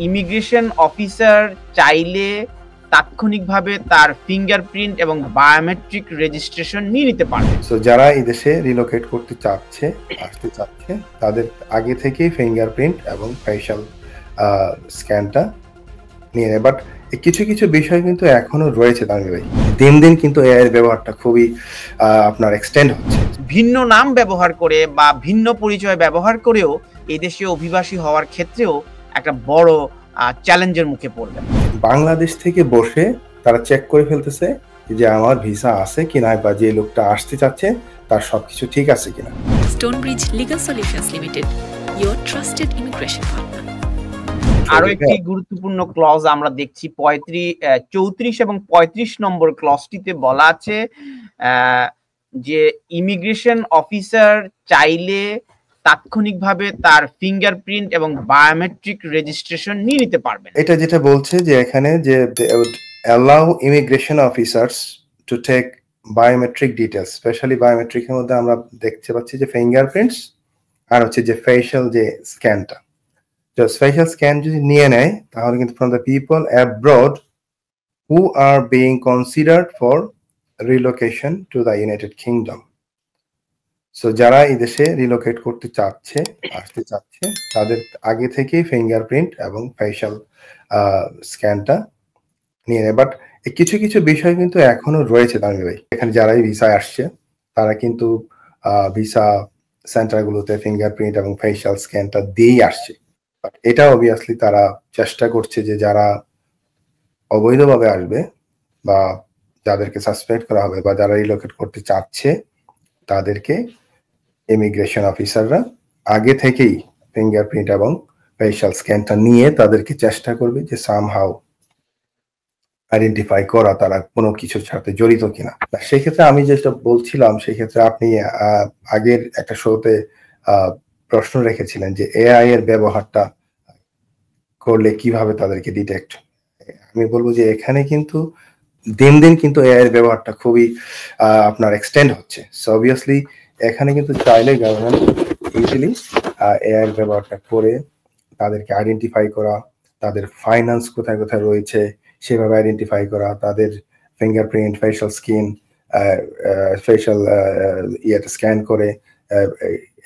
Immigration officer চাইলে তাৎক্ষণিকভাবে তার ফিঙ্গারপ্রিন্ট এবং বায়োমেট্রিক রেজিস্ট্রেশন নিয়ে নিতে পারবে। সো যারা এই দেশে রিলোকেট করতে আসতে চাচ্ছে তাদের আগে থেকেই ফিঙ্গারপ্রিন্ট এবং ফেশিয়াল স্ক্যানটা নিয়ে নেয়। বাট কিছু কিছু বিষয় কিন্তু এখনো রয়েছে তানভীর ভাই। দিন দিন কিন্তু এআই এর ব্যবহারটা খুবই আপনার এক্সটেন্ড হচ্ছে। ভিন্ন নাম ব্যবহার করে বা ভিন্ন পরিচয় ব্যবহার করেও এই দেশে অভিবাসী হওয়ার ক্ষেত্রেও একটা বড় চ্যালেঞ্জের মুখে পড়বে। বাংলাদেশ থেকে বসে তারা চেক করে ফেলতেছে যে আমার ভিসা আছে কিনা বা যে লোকটা আসতে চাচ্ছে তার সবকিছু ঠিক আছে কিনা। Stonebridge legal solutions limited, your trusted immigration partner. আরো একটি গুরুত্বপূর্ণ ক্লজ আমরা দেখছি 34 এবং 35 নম্বর ক্লজটিতে বলা আছে যে ইমিগ্রেশন অফিসার চাইলে তাৎক্ষণিকভাবে তার ফিঙ্গারপ্রিন্ট এবং বায়োমেট্রিক রেজিস্ট্রেশন নিয়ে নিতে পারবেন। এটা যেটা বলছে যে এখানে যে allow immigration officers to take biometric details, specially বায়োমেট্রিকের মধ্যে আমরা দেখতে পাচ্ছি যে ফিঙ্গারপ্রিন্টস আর হচ্ছে যে ফেশিয়াল যে স্ক্যানটা। তো ফেশিয়াল স্ক্যান যদি নিয়ে নেয় তাহলে কিন্তু from the people abroad who are being considered for relocation to the United Kingdom. So যারা এই দেশে রিলোকেট করতে আসতে চাচ্ছে তাদের আগে থেকেই ফিঙ্গারপ্রিন্ট এবং ফেশিয়াল স্ক্যানটা নিয়ে নেয়। বাট কিছু কিছু বিষয় কিন্তু এখনো রয়েছে তানভীর ভাই। এখানে যারাই ভিসায় আসছে তারা কিন্তু ভিসা সেন্টারগুলোতে ফিঙ্গারপ্রিন্ট এবং ফেশিয়াল স্ক্যানটা দিয়েই আসছে। বাট এটা অবভিয়াসলি তারা চেষ্টা করছে যে যারা অবৈধভাবে আসবে বা যাদেরকে সাসপেক্ট করা হবে বা যারা রিলোকেট করতে চাচ্ছে তাদেরকে ইমিগ্রেশন অফিসাররা আগে থেকেই ফিঙ্গারপ্রিন্ট এবং ফেশিয়াল স্ক্যানটা নিয়ে তাদেরকে চেষ্টা করবে যে সামহাউ আইডেন্টিফাই করা তারা কোনো কিছুর সাথে জড়িত কিনা। সেক্ষেত্রে আমি যেটা বলছিলাম সেক্ষেত্রে আপনি আগের একটা শোতে প্রশ্ন রেখেছিলেন যে এআই এর ব্যবহারটা করলে কিভাবে তাদেরকে ডিটেক্ট। আমি বলবো যে এখানে কিন্তু দিন দিন কিন্তু এআই এর ব্যবহারটা খুবই আপনার এক্সটেন্ড হচ্ছে। সো অবভিয়াসলি এখানে কিন্তু চাইলে গভর্নমেন্ট ইজিলি এআই এর ব্যবহারটা করে তাদেরকে আইডেন্টিফাই করা, তাদের ফাইন্যান্স কোথায় কোথায় রয়েছে সেভাবে আইডেন্টিফাই করা, তাদের ফিঙ্গারপ্রিন্ট ফেশিয়াল ইয়েটা স্ক্যান করে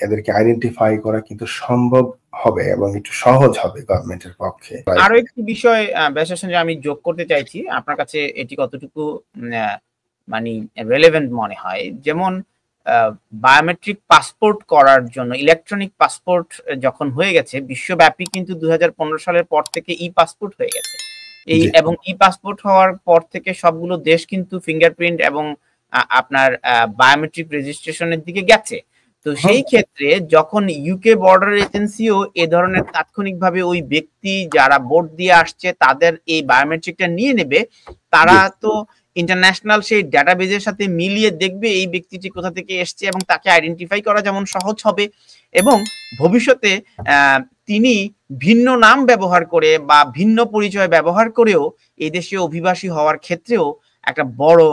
এদেরকে আইডেন্টিফাই করা কিন্তু সম্ভব হবে এবং একটু সহজ হবে গভর্নমেন্টের পক্ষে। আরো একটি বিষয় বেশ আমি যোগ করতে চাইছি, আপনার কাছে এটি কতটুকু মানে রেলেভেন্ট মনে হয়? যেমন বায়োমেট্রিক পাসপোর্ট করার জন্য ইলেকট্রনিক পাসপোর্ট যখন হয়ে গেছে বিশ্বব্যাপী, কিন্তু 2015 সালের পর থেকে ই পাসপোর্ট হয়ে গেছে। এবং ই পাসপোর্ট হওয়ার পর থেকে সবগুলো দেশ কিন্তু ফিঙ্গারপ্রিন্ট এবং আপনার বায়োমেট্রিক রেজিস্ট্রেশনের দিকে গেছে। তো সেই ক্ষেত্রে যখন ইউকে বর্ডার এজেন্সিও এ ধরনের তাৎক্ষণিকভাবে ওই ব্যক্তি যারা ভোট দিয়ে আসছে তাদের এই বায়োমেট্রিকটা নিয়ে নেবে, তারা তো ইন্টারন্যাশনাল সেই ডাটাবেজের সাথে মিলিয়ে দেখবে এই ব্যক্তিটি কোথা থেকে এসছে এবং তাকে আইডেন্টিফাই করা যেমন সহজ হবে, এবং ভবিষ্যতে তিনি ভিন্ন নাম ব্যবহার করে বা ভিন্ন পরিচয় ব্যবহার করেও এই দেশে অভিবাসী হওয়ার ক্ষেত্রেও একটা বড়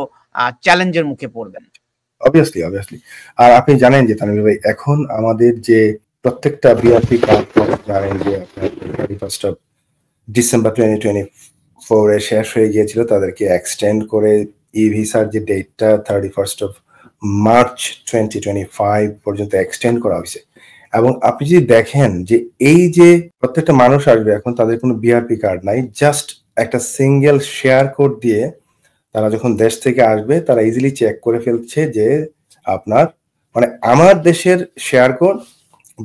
চ্যালেঞ্জের মুখে পড়বেন। অবভিয়াসলি আর আপনি জানেন যে তানভীর ভাই এখন আমাদের যে প্রত্যেকটা বিআরপি কার্ড জানেন যে আপনার 31st of December 2024 এ শেষ হয়ে গিয়েছিল, তাদেরকে এক্সটেন্ড করে ই ভিসার যে ডেটটা 31st of March 2025 পর্যন্ত এক্সটেন্ড করা হয়েছে। এবং আপনি যদি দেখেন যে এই যে প্রত্যেকটা মানুষ আসবে এখন তাদের কোনো বিআরপি কার্ড নাই, জাস্ট একটা সিঙ্গেল শেয়ার কোড দিয়ে তারা যখন দেশ থেকে আসবে তারা ইজিলি চেক করে ফেলছে যে আপনার মানে আমার দেশের শেয়ার কোড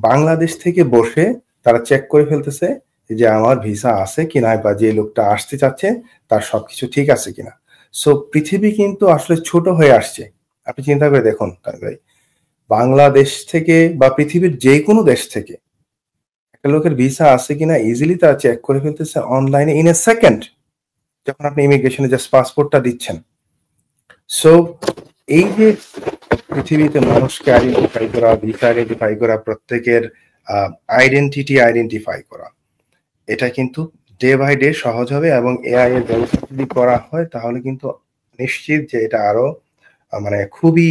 বাংলাদেশ থেকে বসে তারা চেক করে ফেলতেছে যে আমার ভিসা আছে কিনা বা যে লোকটা আসতে চাচ্ছে তার সবকিছু ঠিক আছে কিনা। সো পৃথিবী কিন্তু আসলে ছোট হয়ে আসছে। আপনি চিন্তা করে দেখুন ভাই, বাংলাদেশ থেকে বা পৃথিবীর যে কোনো দেশ থেকে একটা লোকের ভিসা আছে কিনা ইজিলি তারা চেক করে ফেলতেছে অনলাইনে ইন এ সেকেন্ড, যখন আপনি ইমিগ্রেশনে জাস্ট পাসপোর্টটা দিচ্ছেন। সো এই যে পৃথিবীতে মানুষকে আইডেন্টিফাই করা, ভিসা আইডেন্টিফাই করা, প্রত্যেকের আইডেন্টিটি আইডেন্টিফাই করা, এটা কিন্তু ডে বাই ডে সহজ হবে এবং এআই এর ব্যবস্থা যদি করা হয় তাহলে কিন্তু নিশ্চিত যে এটা আরো মানে খুবই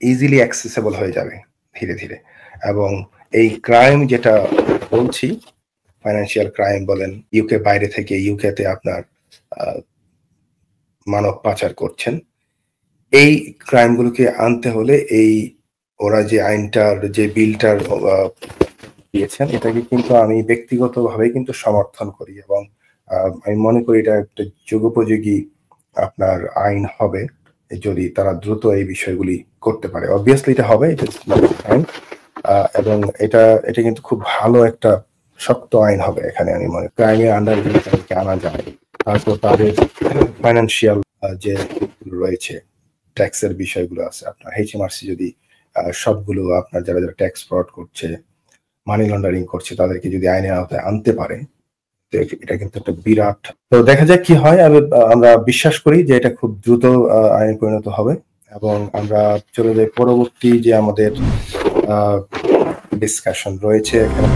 ইজিলি অ্যাক্সেসেবল হয়ে যাবে ধীরে ধীরে। এবং এই ক্রাইম যেটা বলছি ফাইন্যান্সিয়াল ক্রাইম বলেন, ইউকে বাইরে থেকে ইউকেতে আপনার মানব পাচার করছেন, এই ক্রাইমগুলোকে আনতে হলে এই ওরা যে আইনটার যে বিলটার দিয়েছেন এটাকে কিন্তু আমি ব্যক্তিগতভাবে কিন্তু সমর্থন করি, এবং আমি মনে করি এটা একটা যুগোপযোগী আপনার আইন হবে যদি তারা দ্রুত এই বিষয়গুলি করতে পারে। অবভিয়াসলি এটা হবে, এবং এটা কিন্তু খুব ভালো একটা শক্ত আইন হবে। এখানে আমি মনে ক্রাইমের আন্ডার তাদেরকে আনা যায়, তারপর তাদের ফাইন্যান্সিয়াল যে রয়েছে ট্যাক্সের বিষয়গুলো আছে, আপনার HMRC যদি সবগুলো আপনার যারা যারা ট্যাক্স ফ্রড করছে, মানি লন্ডারিং করছে, তাদেরকে যদি আইনের আওতায় আনতে পারে, এটা কিন্তু একটা বিরাট, তো দেখা যাক কি হয়। আমরা বিশ্বাস করি যে এটা খুব দ্রুত আইনে পরিণত হবে, এবং আমরা চলে যাই পরবর্তী যে আমাদের ডিসকাশন রয়েছে এখানে।